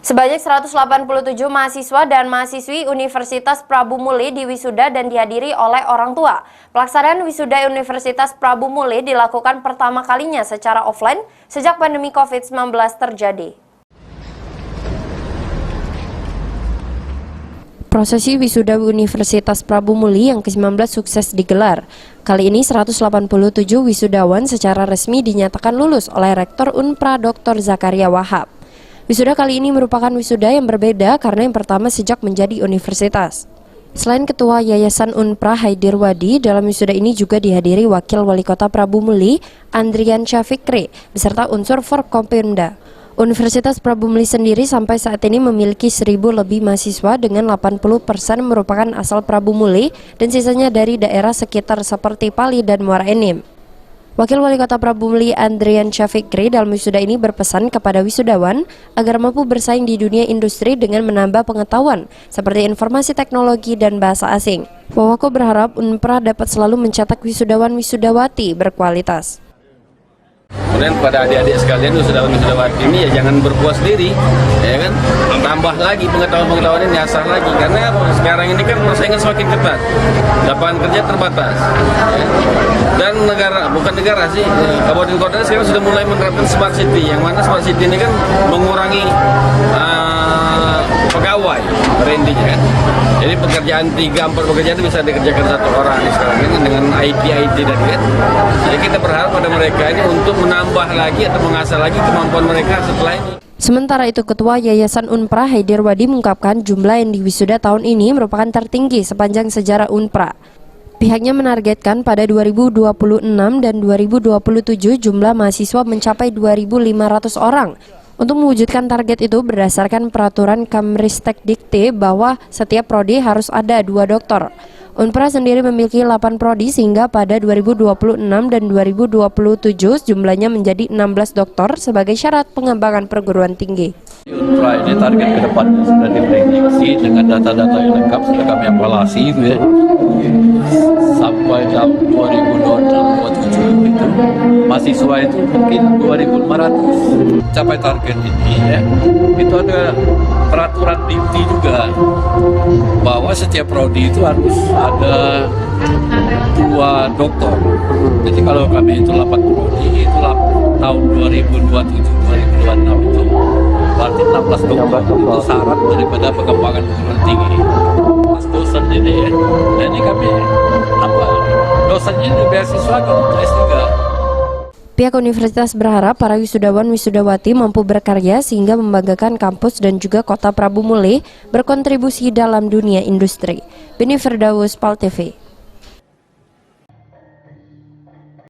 Sebanyak 187 mahasiswa dan mahasiswi Universitas Prabu Muli diwisuda dan dihadiri oleh orang tua. Pelaksanaan wisuda Universitas Prabu Muli dilakukan pertama kalinya secara offline sejak pandemi COVID-19 terjadi. Prosesi wisuda Universitas Prabu Muli yang ke-19 sukses digelar. Kali ini 187 wisudawan secara resmi dinyatakan lulus oleh Rektor Unpra Dr. Zakaria Wahab. Wisuda kali ini merupakan wisuda yang berbeda karena yang pertama sejak menjadi universitas. Selain Ketua Yayasan Unpra Haidir Wadi, dalam wisuda ini juga dihadiri Wakil Wali Kota Prabu Muli, Andrian Syafikri, beserta unsur Forkompimda. Universitas Prabu Muli sendiri sampai saat ini memiliki 1.000 lebih mahasiswa dengan 80% merupakan asal Prabu Muli dan sisanya dari daerah sekitar seperti Pali dan Muara Enim. Wakil Wali Kota Prabu Muli Andrian Syafikri dalam wisuda ini berpesan kepada wisudawan agar mampu bersaing di dunia industri dengan menambah pengetahuan seperti informasi teknologi dan bahasa asing. Wawako berharap Unpra dapat selalu mencetak wisudawan-wisudawati berkualitas. Kemudian pada adik-adik sekalian wisudawan-wisudawati ini ya jangan berpuas diri, ya kan? Tambah lagi pengetahuan-pengetahuan ini, asah lagi karena sekarang ini kan persaingan semakin ketat, lapangan kerja terbatas, ya. Dan kabupaten kota sekarang sudah mulai menerapkan smart city, yang mana smart city ini kan mengurangi pegawai intinya kan. Jadi pekerjaan 3-4 pekerjaan itu bisa dikerjakan satu orang sekarang ini dengan IT tadi kan. Jadi kita berharap pada mereka ini untuk menambah lagi atau mengasah lagi kemampuan mereka setelah ini. Sementara itu, Ketua Yayasan Unpra Haidir Wadi mengungkapkan jumlah yang diwisuda tahun ini merupakan tertinggi sepanjang sejarah Unpra. Pihaknya menargetkan pada 2026 dan 2027 jumlah mahasiswa mencapai 2.500 orang. Untuk mewujudkan target itu berdasarkan peraturan Kamristek Dikti bahwa setiap prodi harus ada 2 doktor. Unpra sendiri memiliki 8 prodi sehingga pada 2026 dan 2027 jumlahnya menjadi 16 doktor sebagai syarat pengembangan perguruan tinggi. Unpra ini target ke depannya sudah diprediksi dengan data-data yang lengkap sudah kami evaluasi itu ya. Sampai tahun 2027 itu mahasiswa itu mungkin 2.500. Capai target ini ya. Itu ada peraturan Dikti juga bahwa setiap prodi itu harus ada 2 doktor. Jadi kalau kami itu 8 prodi itu tahun 2027-2026 itu berarti 16 dokter itu syarat daripada pengembangan perguruan tinggi. Mas dosen ini ya, nah ini kami dosennya ini beasiswa untuk S3. Pihak universitas berharap para wisudawan-wisudawati mampu berkarya sehingga membanggakan kampus dan juga kota Prabu Muli berkontribusi dalam dunia industri. Beni Firdaus, PAL TV.